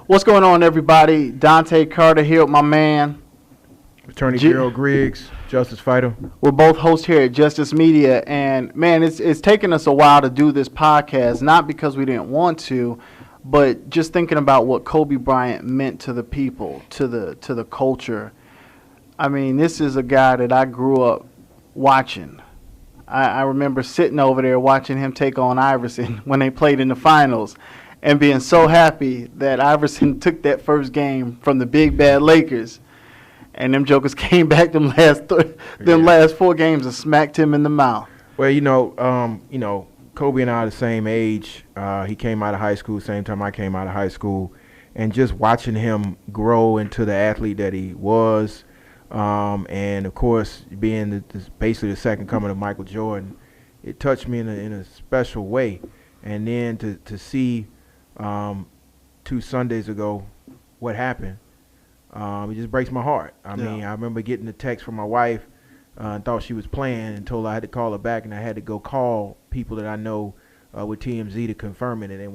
What's going on, everybody? Dante Carter here with my man. Attorney Gerald Griggs, Justice Fighter. We're both hosts here at Justice Media, and man, it's taken us a while to do this podcast, not because we didn't want to, but just thinking about what Kobe Bryant meant to the people, to the culture. I mean, this is a guy that I grew up watching. I remember sitting over there watching him take on Iverson when they played in the finals, and being so happy that Iverson took that first game from the big bad Lakers. And them jokers came back them last 4 games and smacked him in the mouth. Well, Kobe and I are the same age. He came out of high school, same time I came out of high school, and just watching him grow into the athlete that he was, and of course being basically the second coming of Michael Jordan, it touched me in a special way. And then to see 2 Sundays ago what happened. It just breaks my heart. I mean, I remember getting a text from my wife and thought she was playing and told her I had to call her back, and I had to go call people that I know with TMZ to confirm it. And then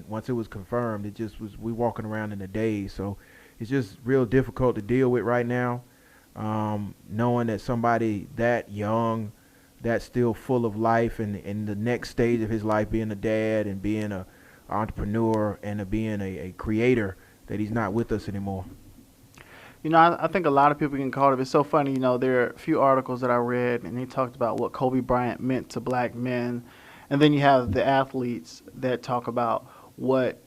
once it was confirmed, it just was we walking around in a daze. So it's just real difficult to deal with right now, knowing that somebody that young, that's still full of life, and in the next stage of his life, being a dad and being an entrepreneur and being a creator, that he's not with us anymore. You know, I think a lot of people get caught up. It's so funny, there are a few articles that I read, and they talked about what Kobe Bryant meant to black men. And then you have the athletes that talk about what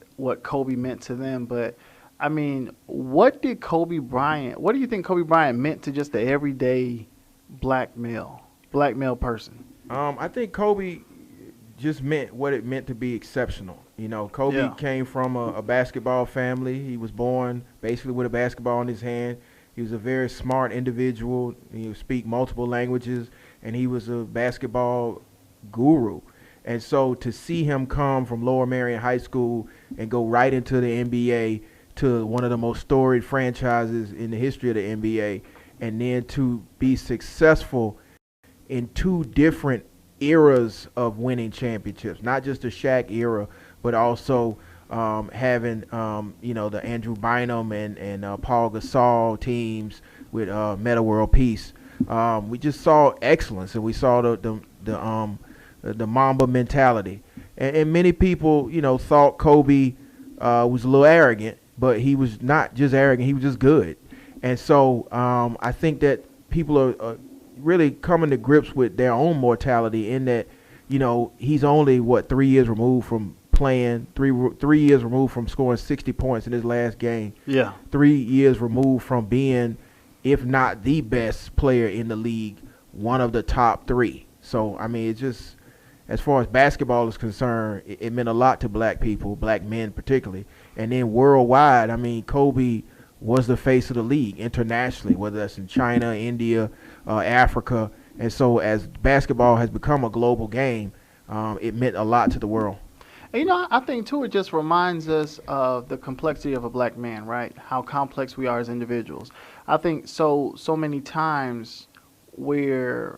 Kobe meant to them. But, I mean, what do you think Kobe Bryant meant to just the everyday black male person? I think Kobe just meant what it meant to be exceptional. Kobe came from a basketball family. He was born basically with a basketball in his hand. He was a very smart individual. He would speak multiple languages, and he was a basketball guru. And so to see him come from Lower Merion High School and go right into the NBA, to one of the most storied franchises in the history of the NBA, and then to be successful in 2 different eras of winning championships, not just the Shaq era, but also having the Andrew Bynum and Paul Gasol teams with Metta World Peace. We just saw excellence, and we saw the Mamba mentality. And many people thought Kobe was a little arrogant, but he was not just arrogant; he was just good. And so I think that people are really coming to grips with their own mortality, in that he's only 3 years removed from playing, 3 years removed from scoring 60 points in his last game. 3 years removed from being, if not the best player in the league, one of the top 3. So I mean, it just, as far as basketball is concerned, it meant a lot to black people, black men particularly. And then worldwide, I mean, Kobe was the face of the league internationally, whether that's in China, India, Africa. And so as basketball has become a global game, it meant a lot to the world. And, I think, too, it just reminds us of the complexity of a black man, right? How complex we are as individuals. I think so many times where,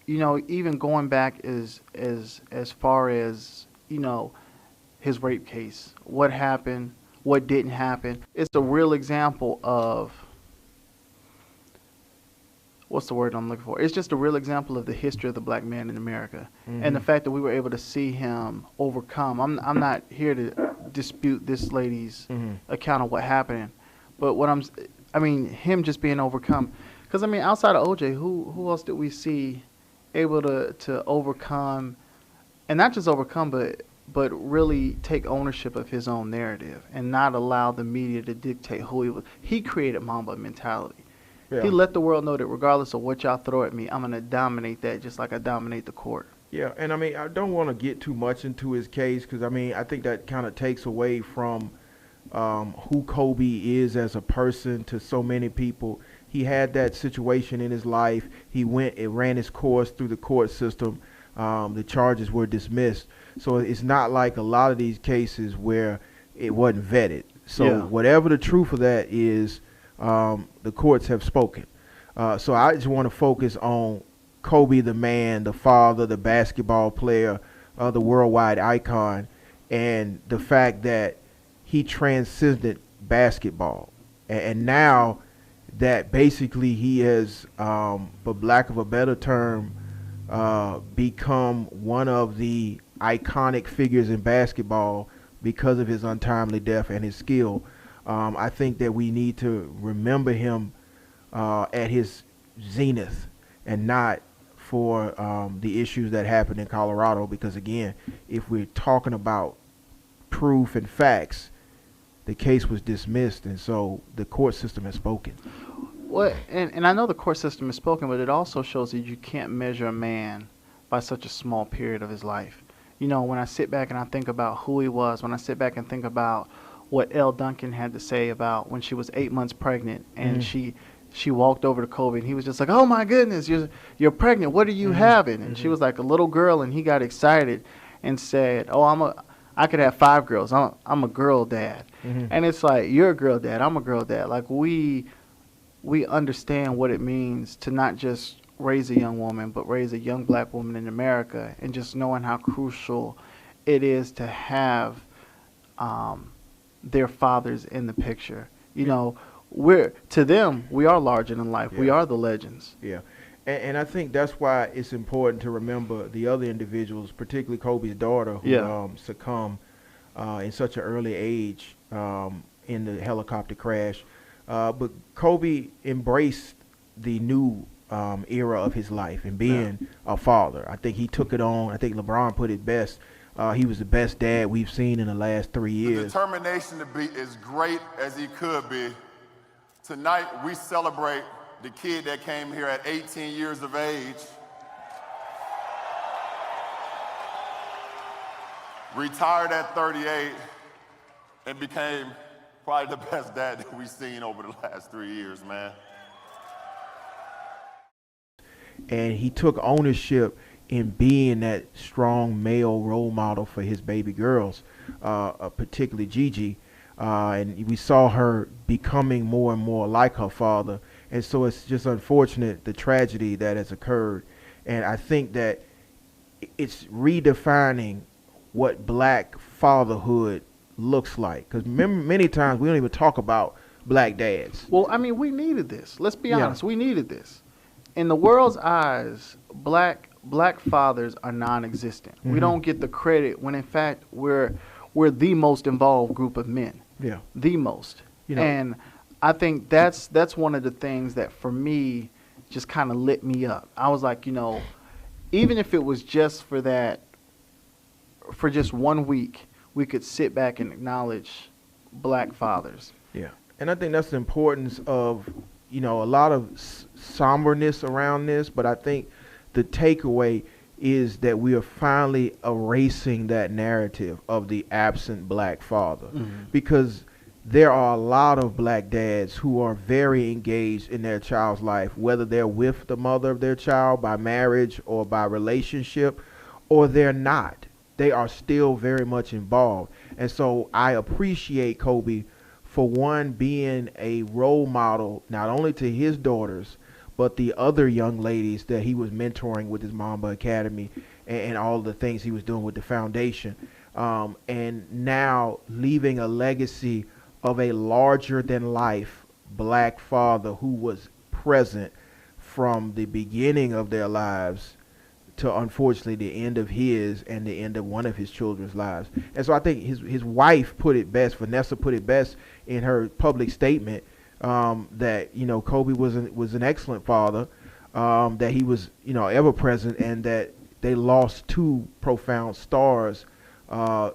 even going back as far as, his rape case, what happened, what didn't happen. It's a real example of, what's the word I'm looking for? It's just a real example of the history of the black man in America, and the fact that we were able to see him overcome. I'm not here to dispute this lady's account of what happened, but him just being overcome. Because outside of OJ, who else did we see able to overcome, and not just overcome, but really take ownership of his own narrative and not allow the media to dictate who he was. He created Mamba mentality. Yeah. He let the world know that regardless of what y'all throw at me, I'm going to dominate that just like I dominate the court. Yeah, and I don't want to get too much into his case, because I think that kind of takes away from who Kobe is as a person to so many people. He had that situation in his life. It ran its course through the court system. The charges were dismissed. So it's not like a lot of these cases where it wasn't vetted. So whatever the truth of that is, the courts have spoken. So I just want to focus on Kobe, the man, the father, the basketball player, the worldwide icon, and the fact that he transcended basketball, and now that basically he has, for lack of a better term, become one of the iconic figures in basketball because of his untimely death and his skill. I think that we need to remember him at his zenith and not for the issues that happened in Colorado, because again, if we're talking about proof and facts, the case was dismissed, and so the court system has spoken. Well, and I know the court system has spoken, but it also shows that you can't measure a man by such a small period of his life. You know, when I sit back and I think about who he was, when I sit back and think about what Elle Duncan had to say about when she was 8 months pregnant and she walked over to Kobe and he was just like, "Oh my goodness, you're pregnant. What are you having?" And she was like a little girl, and he got excited and said, "Oh, I could have 5 girls. I'm a girl dad." And it's like, you're a girl dad, I'm a girl dad. Like we understand what it means to not just raise a young woman, but raise a young black woman in America, and just knowing how crucial it is to have their fathers in the picture. You know, to them, we are larger than life. Yeah. We are the legends. Yeah. And I think that's why it's important to remember the other individuals, particularly Kobe's daughter, who succumbed in such an early age in the helicopter crash. But Kobe embraced the new era of his life and being a father. I think he took it on. I think LeBron put it best. He was the best dad we've seen in the last 3 years. The determination to be as great as he could be. Tonight, we celebrate the kid that came here at 18 years of age, retired at 38, and became probably the best dad that we've seen over the last 3 years, man. And he took ownership in being that strong male role model for his baby girls, particularly Gigi. And we saw her becoming more and more like her father. And so it's just unfortunate, the tragedy that has occurred. And I think that it's redefining what black fatherhood looks like. Because many times we don't even talk about black dads. Well, I mean, we needed this. Let's be honest. We needed this. In the world's eyes, black fathers are non-existent. We don't get the credit when, in fact, we're the most involved group of men. Yeah. The most. You know, and I think that's one of the things that for me just kind of lit me up. I was like, you know, even if it was just for just 1 week, we could sit back and acknowledge black fathers. Yeah. And I think that's the importance of, you know, a lot of somberness around this, but I think the takeaway is that we are finally erasing that narrative of the absent black father, because there are a lot of black dads who are very engaged in their child's life, whether they're with the mother of their child by marriage or by relationship, or they're not. They are still very much involved. And so I appreciate Kobe for, one, being a role model not only to his daughters, but the other young ladies that he was mentoring with his Mamba Academy and all the things he was doing with the foundation. And now leaving a legacy of a larger-than-life black father who was present from the beginning of their lives to, unfortunately, the end of his and the end of one of his children's lives. And so I think his wife put it best, Vanessa put it best in her public statement, that, you know, Kobe was an excellent father, that he was, you know, ever present, and that they lost 2 profound stars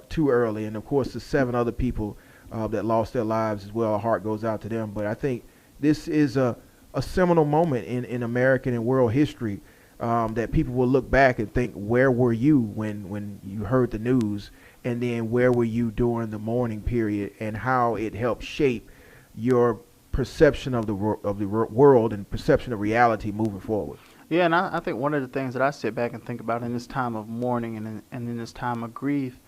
too early. And of course the 7 other people that lost their lives as well, our heart goes out to them. But I think this is a seminal moment in American and world history, that people will look back and think, where were you when you heard the news, and then where were you during the mourning period, and how it helped shape your perception of the world and perception of reality moving forward. Yeah, and I think one of the things that I sit back and think about in this time of mourning and in this time of grief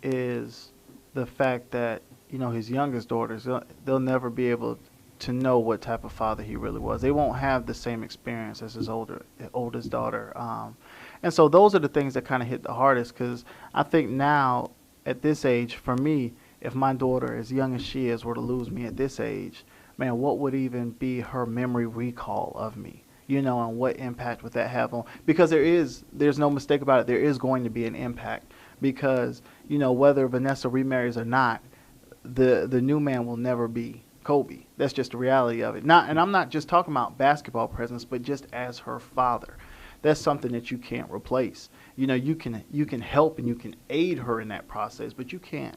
is the fact that, you know, his youngest daughters, they'll never be able to know what type of father he really was. They won't have the same experience as his oldest daughter. And so those are the things that kind of hit the hardest, because I think now, at this age, for me, if my daughter, as young as she is, were to lose me at this age, man, what would even be her memory recall of me? And what impact would that have on? Because there's no mistake about it. There is going to be an impact because, whether Vanessa remarries or not, the new man will never be Kobe. That's just the reality of it. And I'm not just talking about basketball presence, but just as her father. That's something that you can't replace. You can help and you can aid her in that process, but you can't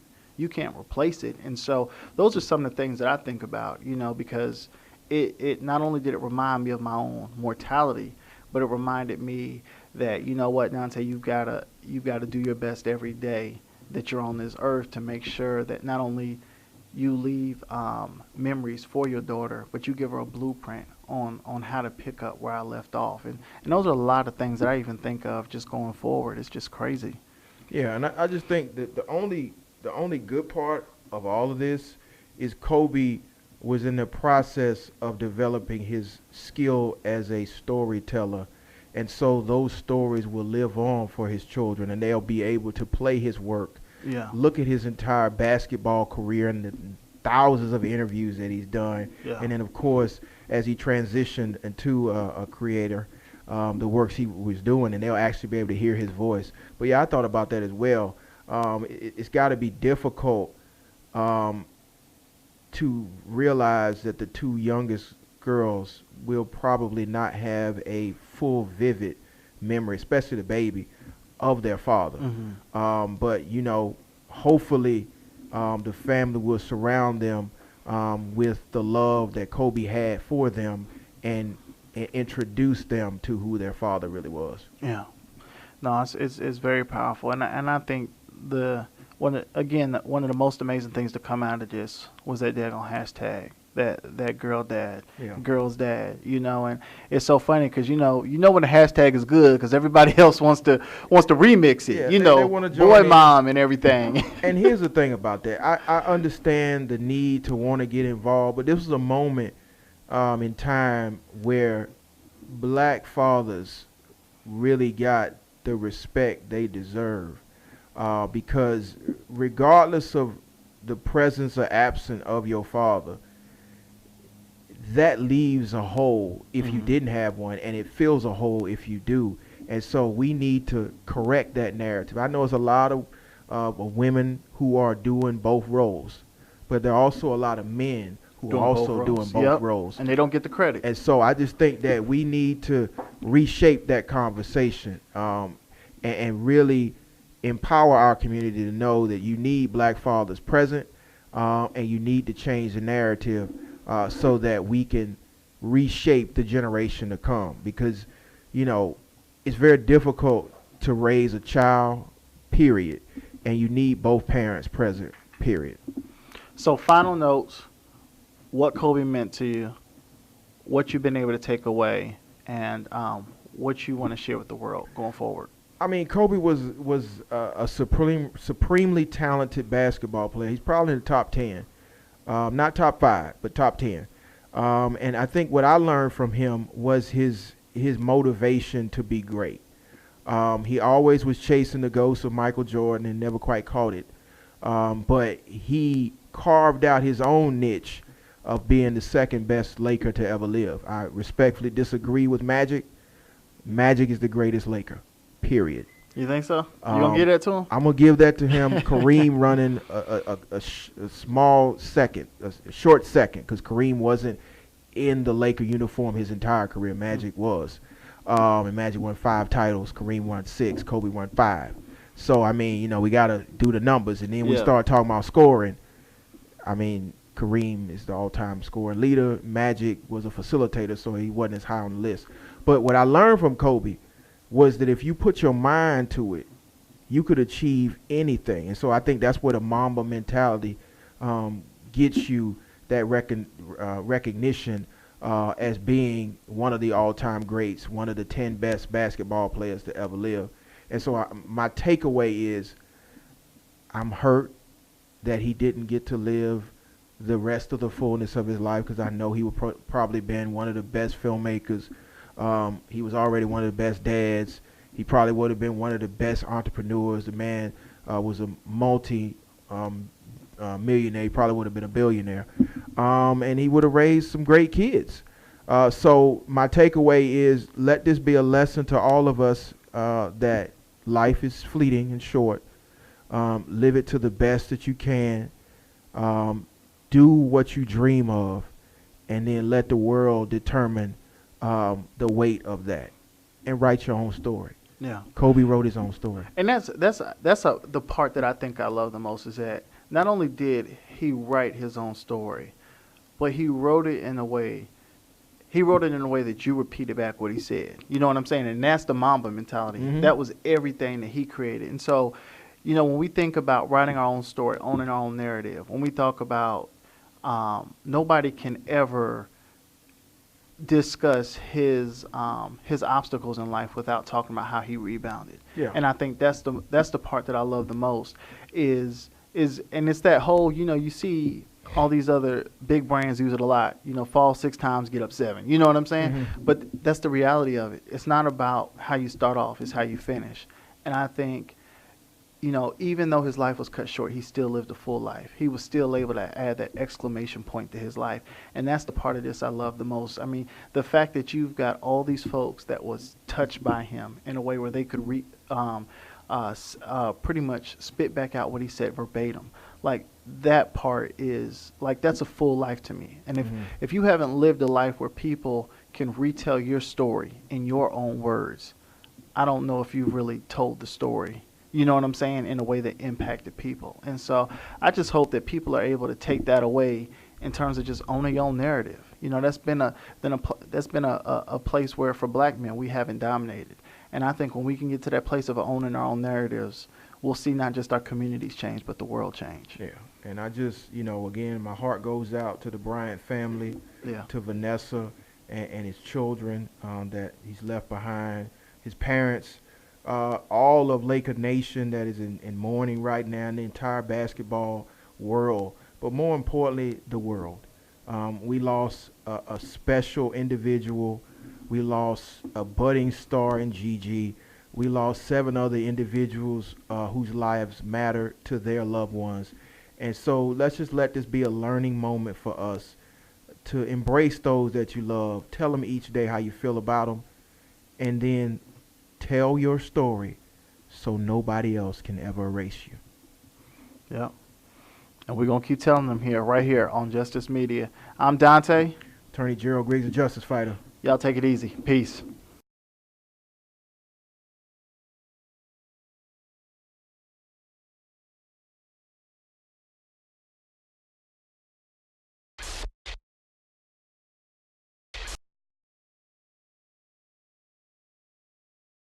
replace it. And so those are some of the things that I think about, because it not only did it remind me of my own mortality, but it reminded me that, you know what, Dante, you've got to do your best every day that you're on this earth to make sure that not only you leave memories for your daughter, but you give her a blueprint on how to pick up where I left off. And those are a lot of things that I even think of just going forward. It's just crazy. Yeah, and I just think that the only good part of all of this is Kobe was in the process of developing his skill as a storyteller. And so those stories will live on for his children, and they'll be able to play his work. Yeah. Look at his entire basketball career and the thousands of interviews that he's done. Yeah. And then, of course, as he transitioned into a creator, the works he was doing, and they'll actually be able to hear his voice. But, yeah, I thought about that as well. It's got to be difficult to realize that the two youngest girls will probably not have a full, vivid memory, especially the baby, of their father. Mm-hmm. But, hopefully the family will surround them with the love that Kobe had for them and introduce them to who their father really was. Yeah. No, it's very powerful. And I think one of the most amazing things to come out of this was that daggone hashtag, that girl dad, Yeah. girl's dad, and it's so funny because when the hashtag is good because everybody else wants to remix it, Yeah, they wanna join boy in. mom and everything. And here's the thing about that. I understand the need to want to get involved, but this was a moment in time where black fathers really got the respect they deserve. Because regardless of the presence or absence of your father, that leaves a hole if you didn't have one, and it fills a hole if you do. And so we need to correct that narrative. I know there's a lot of women who are doing both roles, but there are also a lot of men who are also doing both roles. And they don't get the credit. And so I just think that we need to reshape that conversation and really empower our community to know that you need black fathers present, and you need to change the narrative so that we can reshape the generation to come. Because, it's very difficult to raise a child, period, and you need both parents present, period. So final notes, what Kobe meant to you, what you've been able to take away, and what you want to share with the world going forward. I mean, Kobe was a supremely talented basketball player. He's probably in the top 10. Not top 5, but top 10. And I think what I learned from him was his motivation to be great. He always was chasing the ghost of Michael Jordan and never quite caught it. But he carved out his own niche of being the second best Laker to ever live. I respectfully disagree with Magic. Magic is the greatest Laker, period. You think so? You gonna give that to him? I'm gonna give that to him. Kareem running a small second, a short second, because Kareem wasn't in the Laker uniform his entire career. Magic was, and Magic won 5 titles. Kareem won 6. Kobe won 5. So I mean, we gotta do the numbers, and then we start talking about scoring. I mean, Kareem is the all-time scoring leader. Magic was a facilitator, so he wasn't as high on the list. But what I learned from Kobe was that if you put your mind to it, you could achieve anything. And so I think that's where the Mamba mentality gets you that recognition as being one of the all-time greats, one of the 10 best basketball players to ever live. And so my takeaway is I'm hurt that he didn't get to live the rest of the fullness of his life, because I know he would probably been one of the best filmmakers. He was already one of the best dads. He probably would have been one of the best entrepreneurs. The man was a millionaire. He probably would have been a billionaire. And he would have raised some great kids. So my takeaway is, let this be a lesson to all of us that life is fleeting and short. Live it to the best that you can. Do what you dream of, and then let the world determine the weight of that, and write your own story. Yeah. Kobe wrote his own story. And that's the part that I think I love the most, is that not only did he write his own story, but he wrote it in a way that you repeated back what he said. You know what I'm saying? And that's the Mamba mentality. Mm-hmm. That was everything that he created. And so, you know, when we think about writing our own story, owning our own narrative, when we talk about nobody can ever discuss his obstacles in life without talking about how he rebounded. Yeah. And I think that's the part that I love the most is and it's that whole, you know, you see all these other big brands use it a lot, you know, fall 6 times, get up 7. You know what I'm saying? Mm-hmm. But that's the reality of it. It's not about how you start off, it's how you finish. And I think, you know, even though his life was cut short, he still lived a full life. He was still able to add that exclamation point to his life. And that's the part of this I love the most. I mean, the fact that you've got all these folks that was touched by him in a way where they could pretty much spit back out what he said verbatim. Like, that part is, like, that's a full life to me. And if you haven't lived a life where people can retell your story in your own words, I don't know if you've really told the story. You know what I'm saying? In a way that impacted people. And so I just hope that people are able to take that away in terms of just owning your own narrative. You know, that's been a place where for black men we haven't dominated. And I think when we can get to that place of owning our own narratives, we'll see not just our communities change, but the world change. Yeah. And I just, you know, again, my heart goes out to the Bryant family, to Vanessa and his children that he's left behind, his parents, all of Laker Nation that is in mourning right now, and the entire basketball world, but more importantly, the world. We lost a special individual. We lost a budding star in Gigi. We lost 7 other individuals whose lives matter to their loved ones. And so let's just let this be a learning moment for us to embrace those that you love. Tell them each day how you feel about them, and then tell your story so nobody else can ever erase you. Yeah. And we're going to keep telling them here, right here on Justice Media. I'm Dante. Attorney Gerald Griggs, a justice fighter. Y'all take it easy. Peace.